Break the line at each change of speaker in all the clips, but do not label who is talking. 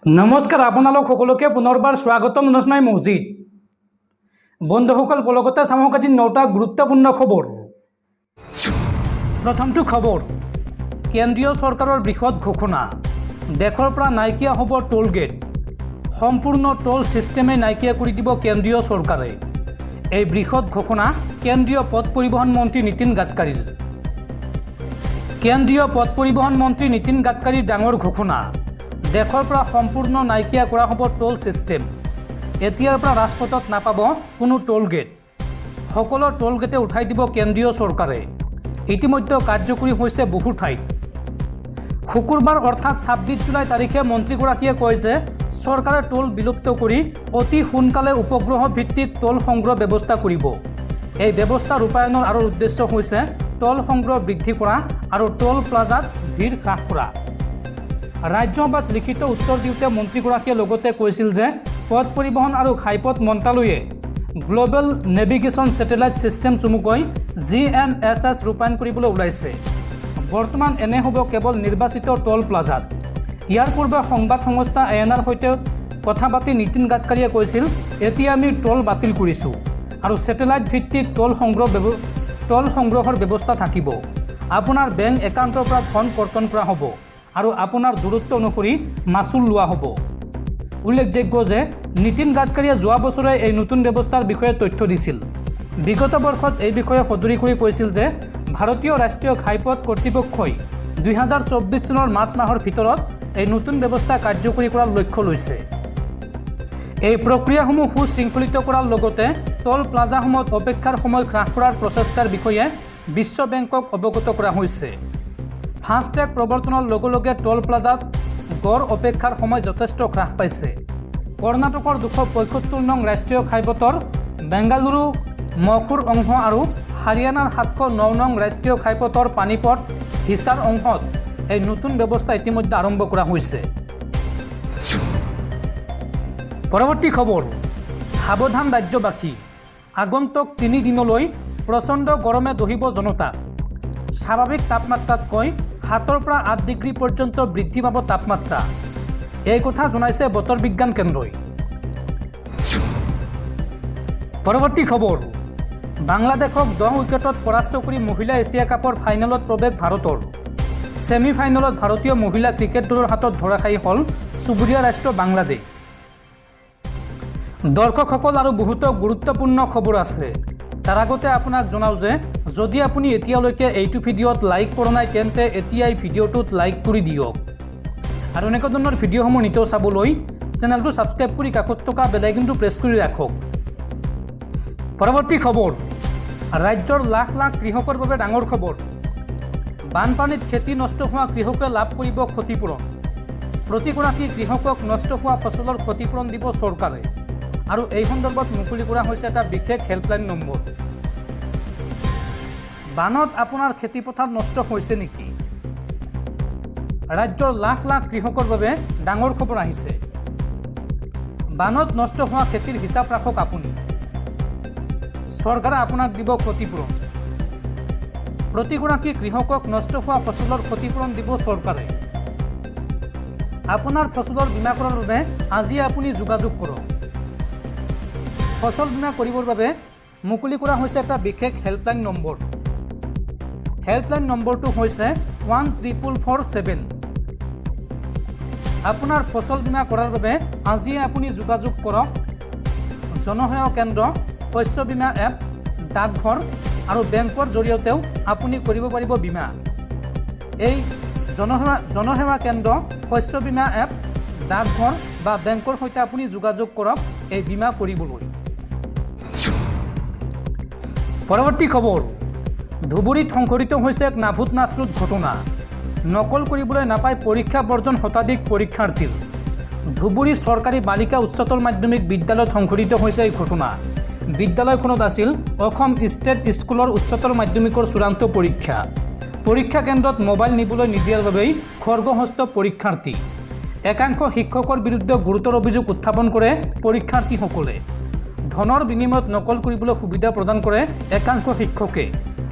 নমস্কাৰ আপোনালোক সকলোকে পুনৰবাৰ স্বাগতম জনাই মছজিদ বন্ধুসকল বলগতে চামক আজি 9টা গুৰুত্বপূৰ্ণ খবৰ। প্ৰথমটো খবৰ, কেন্দ্ৰীয় চৰকাৰৰ বৃহৎ ঘোষণা, দেশৰ পৰা নাইকিয়া হ'ব টোল গেট, সম্পূৰ্ণ টোল সিস্টেমে নাইকিয়া কৰি দিব কেন্দ্ৰীয় চৰকাৰে। এই বৃহৎ ঘোষণা কেন্দ্ৰীয় পথ পৰিবহণ মন্ত্ৰী নীতিন গাডকাৰীৰ। কেন্দ্ৰীয় পথ পৰিবহণ মন্ত্ৰী নীতিন গাডকাৰীৰ ডাঙৰ ঘোষণা, দেশৰ পৰা সম্পূৰ্ণ নাইকিয়া কৰা হ'ব টোল সিস্টেম। এতিয়াৰ পৰা ৰাজপথত নাপাব কোনো টোল গেট, সকলো টোল গেটে উঠাই দিব কেন্দ্ৰীয় চৰকাৰে। ইতিমধ্যে কাৰ্যকৰী হৈছে বহু ঠাইত। শুকুৰবাৰ অৰ্থাৎ 26 জুলাই তাৰিখে মন্ত্ৰীগৰাকীয়ে কয় যে চৰকাৰে টোল বিলুপ্ত কৰি অতি সোনকালে উপগ্ৰহ ভিত্তিক টোল সংগ্ৰহ ব্যৱস্থা কৰিব। এই ব্যৱস্থা ৰূপায়ণৰ আৰু উদ্দেশ্য হৈছে টোল সংগ্ৰহ বৃদ্ধি কৰা আৰু টোল প্লাজাত ভিৰ হ্ৰাস কৰা। ৰাজ্যসভাত লিখিত উত্তৰ দিওঁতে মন্ত্ৰীগৰাকীয়ে লগতে কৈছিল যে পথ পৰিবহণ আৰু ঘাইপথ মন্ত্ৰালয়ে গ্লোবেল নেভিগেশ্যন ছেটেলাইট ছিষ্টেম চমুকৈ GNSS ৰূপায়ণ কৰিবলৈ ওলাইছে। বৰ্তমান এনে হ'ব কেৱল নিৰ্বাচিত টোল প্লাজাত। ইয়াৰ পূৰ্বে সংবাদ সংস্থা ANR সৈতে কথা পাতি নীতিন গাডকাৰীয়ে কৈছিল, এতিয়া আমি টোল বাতিল কৰিছোঁ আৰু ছেটেলাইট ভিত্তিক টোল সংগ্ৰহৰ ব্যৱস্থা থাকিব। আপোনাৰ বেংক একাউণ্টৰ পৰা ধন কৰ্তন কৰা হ'ব আৰু আপোনাৰ দূৰত্ব অনুসৰি মাচুল লোৱা হ'ব। উল্লেখযোগ্য যে নীতিন গাডকাৰীয়ে যোৱা বছৰে এই নতুন ব্যৱস্থাৰ বিষয়ে তথ্য দিছিল। বিগত বৰ্ষত এই বিষয়ে সদৰি কৰি কৈছিল যে ভাৰতীয় ৰাষ্ট্ৰীয় ঘাইপথ কৰ্তৃপক্ষই 2024 চনৰ মাৰ্চ মাহৰ ভিতৰত এই নতুন ব্যৱস্থা কাৰ্যকৰী কৰাৰ লক্ষ্য লৈছে। এই প্ৰক্ৰিয়াসমূহ সুশৃংখলিত কৰাৰ লগতে টোল প্লাজাসমূহত অপেক্ষাৰ সময় হ্ৰাস কৰাৰ প্ৰচেষ্টাৰ বিষয়ে বিশ্ব বেংকক অৱগত কৰা হৈছে। ফাষ্টেগ প্ৰৱৰ্তনৰ লগে লগে টোল প্লাজাত গড় অপেক্ষাৰ সময় যথেষ্ট হ্ৰাস পাইছে। কৰ্ণাটকৰ 275 নং ৰাষ্ট্ৰীয় ঘাইপথৰ বেংগালুৰু মহকুৰ অংশ আৰু হাৰিয়ানাৰ 709 নং ৰাষ্ট্ৰীয় ঘাইপথৰ পানীপথ হিছাৰ অংশত এই নতুন ব্যৱস্থা ইতিমধ্যে আৰম্ভ কৰা হৈছে। পৰৱৰ্তী খবৰ, সাৱধান ৰাজ্যবাসী, আগন্তুক 3 দিনলৈ প্ৰচণ্ড গৰমে দহিব জনতা। স্বাভাৱিক তাপমাত্ৰাতকৈ 7 পৰা 8 ডিগ্ৰী পৰ্যন্ত বৃদ্ধি পাব তাপমাত্ৰা। এই কথা জনাইছে বতৰ বিজ্ঞান কেন্দ্ৰই। পৰৱৰ্তী খবৰ, বাংলাদেশক 10 উইকেটত পৰাস্ত কৰি মহিলা এছিয়া কাপৰ ফাইনেলত প্ৰৱেশ ভাৰতৰ। ছেমি ফাইনেলত ভাৰতীয় মহিলা ক্ৰিকেট দলৰ হাতত ধৰাশায়ী হ'ল চুবুৰীয়া ৰাষ্ট্ৰ বাংলাদেশ। দৰ্শকসকল আৰু বহুতো গুৰুত্বপূৰ্ণ খবৰ আছে। তাৰ আগতে আপোনাক জনাওঁ যে যদি আপুনি এতিয়ালৈকে এইটো ভিডিঅ'ত লাইক কৰা নাই তেন্তে এতিয়াই ভিডিঅ'টোত লাইক কৰি দিয়ক আৰু এনেকুৱা ধৰণৰ ভিডিঅ'সমূহ নিতৌ চাবলৈ চেনেলটো ছাবস্ক্ৰাইব কৰি কাষত থকা বেল আইকনটো প্ৰেছ কৰি ৰাখক। পৰৱৰ্তী খবৰ, ৰাজ্যৰ লাখ লাখ কৃষকৰ বাবে ডাঙৰ খবৰ। বানপানীত খেতি নষ্ট হোৱা কৃষকে লাভ কৰিব ক্ষতিপূৰণ। প্ৰতিগৰাকী কৃষকক নষ্ট হোৱা ফচলৰ ক্ষতিপূৰণ দিব চৰকাৰে আৰু এই সন্দৰ্ভত মুকলি কৰা হৈছে এটা বিশেষ হেল্পলাইন নম্বৰ। বানত আপোনাৰ খেতিপথাৰ নষ্ট হৈছে নেকি? ৰাজ্যৰ লাখ লাখ কৃষকৰ বাবে ডাঙৰ খবৰ আহিছে। বানত নষ্ট হোৱা খেতিৰ হিচাপ ৰাখক আপুনি। চৰকাৰে আপোনাক দিব ক্ষতিপূৰণ। প্ৰতিগৰাকী কৃষকক নষ্ট হোৱা ফচলৰ ক্ষতিপূৰণ দিব চৰকাৰে। আপোনাৰ ফচলৰ বীমা কৰাৰ বাবে আজি আপুনি যোগাযোগ কৰক। ফচল বীমা কৰিবৰ বাবে মুকলি কৰা হৈছে এটা বিশেষ হেল্পলাইন নম্বৰ। হেল্পলাইন নম্বৰটো হৈছে 14447। আপোনাৰ ফচল বীমা কৰাৰ বাবে আজিয়ে আপুনি যোগাযোগ কৰক। জনসেৱা কেন্দ্ৰ, শস্য বীমা এপ, ডাকঘৰ আৰু বেংকৰ জৰিয়তেও আপুনি কৰিব পাৰিব বীমা। এই জনসেৱা কেন্দ্ৰ, শস্য বীমা এপ, ডাকঘৰ বা বেংকৰ সৈতে আপুনি যোগাযোগ কৰক এই বীমা কৰিবলৈ। পৰৱৰ্তী খবৰ, ধুবুৰীত সংঘটিত হৈছে এক নাভুত নাচৰুত ঘটনা। নকল কৰিবলৈ নাপায় পৰীক্ষা বৰ্জন শতাধিক পৰীক্ষাৰ্থীৰ। ধুবুৰী চৰকাৰী বালিকা উচ্চতৰ মাধ্যমিক বিদ্যালয়ত সংঘটিত হৈছে এই ঘটনা। বিদ্যালয়খনত আছিল অসম ষ্টেট স্কুলৰ উচ্চতৰ মাধ্যমিকৰ চূড়ান্ত পৰীক্ষা। পৰীক্ষা কেন্দ্ৰত মোবাইল নিবলৈ নিদিয়াৰ বাবেই খৰ্গহস্ত পৰীক্ষাৰ্থী। একাংশ শিক্ষকৰ বিৰুদ্ধে গুৰুতৰ অভিযোগ উত্থাপন কৰে পৰীক্ষাৰ্থীসকলে। ধনৰ বিনিময়ত নকল কৰিবলৈ সুবিধা প্ৰদান কৰে একাংশ শিক্ষকে।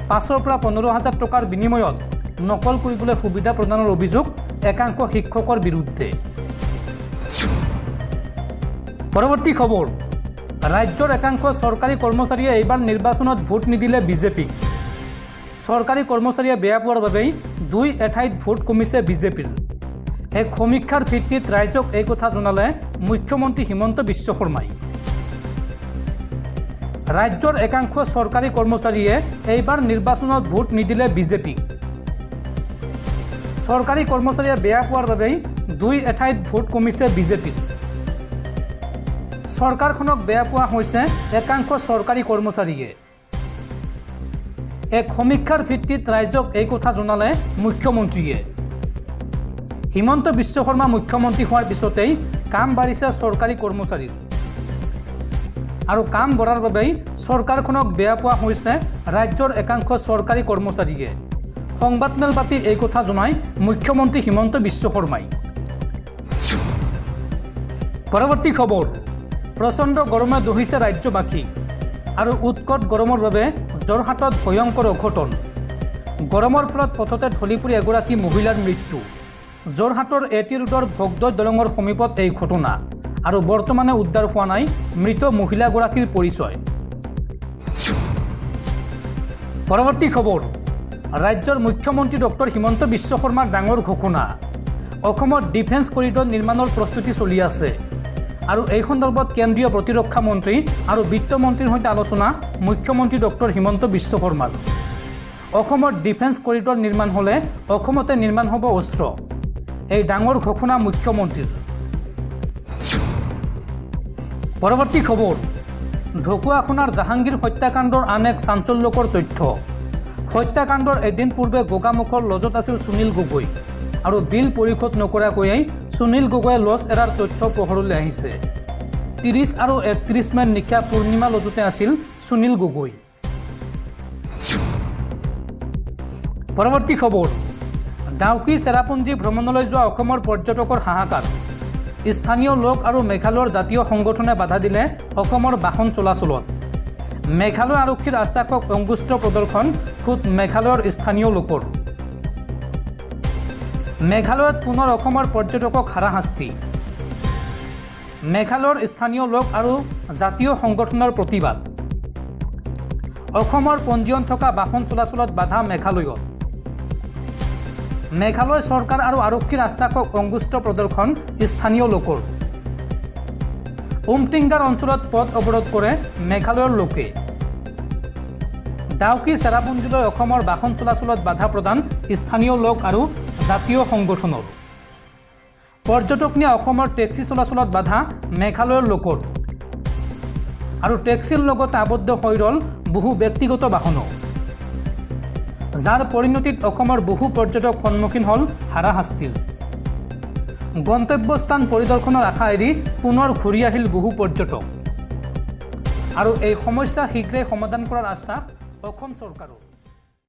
5,000 পৰা 15,000 টকাৰ বিনিময়ত নকল কৰিবলৈ সুবিধা প্ৰদানৰ অভিযোগ একাংশ শিক্ষকৰ বিৰুদ্ধে। পৰৱৰ্তী খবৰ, ৰাজ্যৰ একাংশ চৰকাৰী কৰ্মচাৰীয়ে এইবাৰ নিৰ্বাচনত ভোট নিদিলে বিজেপিক। চৰকাৰী কৰ্মচাৰীয়ে বেয়া পোৱাৰ বাবেই 2 এঠাইত ভোট কমিছে বিজেপিৰ। এক সমীক্ষাৰ ভিত্তিত ৰাইজক এই কথা জনালে মুখ্যমন্ত্ৰী হিমন্ত বিশ্ব শৰ্মাই। ৰাজ্যৰ একাংশ চৰকাৰী কৰ্মচাৰীয়ে এইবাৰ নিৰ্বাচনত ভোট নিদিলে বিজেপিক। চৰকাৰী কৰ্মচাৰীয়ে বেয়া পোৱাৰ বাবেই 2 এঠাইত ভোট কমিছে বিজেপিৰ। চৰকাৰখনক বেয়া পোৱা হৈছে একাংশ চৰকাৰী কৰ্মচাৰীয়ে। এক সমীক্ষাৰ ভিত্তিত ৰাইজক এই কথা জনালে মুখ্যমন্ত্ৰীয়ে। হিমন্ত বিশ্ব শৰ্মা মুখ্যমন্ত্ৰী হোৱাৰ পিছতেই কাম বাঢ়িছে চৰকাৰী কৰ্মচাৰীৰ। আৰু কাম বঢ়াৰ বাবেই চৰকাৰখনক বেয়া পোৱা হৈছে ৰাজ্যৰ একাংশ চৰকাৰী কৰ্মচাৰীয়ে। সংবাদমেল পাতি এই কথা জনায় মুখ্যমন্ত্ৰী হিমন্ত বিশ্ব শৰ্মাই। পৰৱৰ্তী খবৰ, প্ৰচণ্ড গৰমে দহিছে ৰাজ্যবাসী আৰু উৎকট গৰমৰ বাবে যোৰহাটত ভয়ংকৰ অঘটন। গৰমৰ ফলত পথতে ঢলি পৰি এগৰাকী মহিলাৰ মৃত্যু। যোৰহাটৰ এটি ৰোডৰ ভগদৈ দলঙৰ সমীপত এই ঘটনা আৰু বৰ্তমানে উদ্ধাৰ হোৱা নাই মৃত মহিলাগৰাকীৰ পৰিচয়। পৰৱৰ্তী খবৰ, ৰাজ্যৰ মুখ্যমন্ত্ৰী ডক্টৰ হিমন্ত বিশ্ব শৰ্মাৰ ডাঙৰ ঘোষণা। অসমত ডিফেন্স কৰিডৰ নিৰ্মাণৰ প্ৰস্তুতি চলি আছে আৰু এই সন্দৰ্ভত কেন্দ্ৰীয় প্ৰতিৰক্ষা মন্ত্ৰী আৰু বিত্তমন্ত্ৰীৰ সৈতে আলোচনা মুখ্যমন্ত্ৰী ডক্টৰ হিমন্ত বিশ্ব শৰ্মাৰ। অসমত ডিফেন্স কৰিডৰ নিৰ্মাণ হ'লে অসমতে নিৰ্মাণ হ'ব অস্ত্ৰ, এই ডাঙৰ ঘোষণা মুখ্যমন্ত্ৰীৰ। পৰৱৰ্তী খবৰ, ঢকুৱাখানাৰ জাহাংগীৰ হত্যাকাণ্ডৰ আন এক চাঞ্চল্যকৰ তথ্য। হত্যাকাণ্ডৰ এদিন পূৰ্বে গোগামুখৰ লজত আছিল সুনীল গগৈ আৰু বিল পৰিশোধ নকৰাকৈয়ে সুনীল গগৈয়ে লজ এৰাৰ তথ্য পোহৰলৈ আহিছে। 30 আৰু 31 মে'ত নিশা পূৰ্ণিমা লজতে আছিল সুনীল গগৈ। পৰৱৰ্তী খবৰ, ডাউকি চেৰাপুঞ্জী ভ্ৰমণলৈ যোৱা অসমৰ পৰ্যটকৰ হাহাকাৰ। স্থানীয় লোক আৰু মেঘালয়ৰ জাতীয় সংগঠনে বাধা দিলে অসমৰ বাহন চলাচলত। মেঘালয় আৰক্ষীৰ আশ্বাসক অংগুষ্ঠ প্ৰদৰ্শন খোদ মেঘালয়ৰ স্থানীয় লোকৰ। মেঘালয়ত পুনৰ অসমৰ পৰ্যটকক হাৰাশাস্তি। মেঘালয়ৰ স্থানীয় লোক আৰু জাতীয় সংগঠনৰ প্ৰতিবাদ। অসমৰ পঞ্জীয়ন থকা বাহন চলাচলত বাধা মেঘালয়ত। মেঘালয় চৰকাৰ আৰু আৰক্ষীৰ আশ্বাসক অংগুষ্ঠ প্ৰদৰ্শন স্থানীয় লোকৰ। উমটিংগাৰ অঞ্চলত পথ অৱৰোধ কৰে মেঘালয়ৰ লোকে। ডাউকি চেৰাপুঞ্জীলৈ অসমৰ বাহন চলাচলত বাধা প্ৰদান স্থানীয় লোক আৰু জাতীয় সংগঠনৰ। পৰ্যটক নিয়া অসমৰ টেক্সি চলাচলত বাধা মেঘালয়ৰ লোকৰ। আৰু টেক্সিৰ লগতে আবদ্ধ হৈ ৰ'ল বহু ব্যক্তিগত বাহনো, যাৰ পৰিণতিত অসমৰ বহু পৰ্যটক সন্মুখীন হ'ল হাৰাশাস্তিৰ। গন্তব্যস্থান পৰিদৰ্শনৰ আশা এৰি পুনৰ ঘূৰি আহিল বহু পৰ্যটক। আৰু এই সমস্যা শীঘ্ৰেই সমাধান কৰাৰ আশ্বাস অসম চৰকাৰৰ।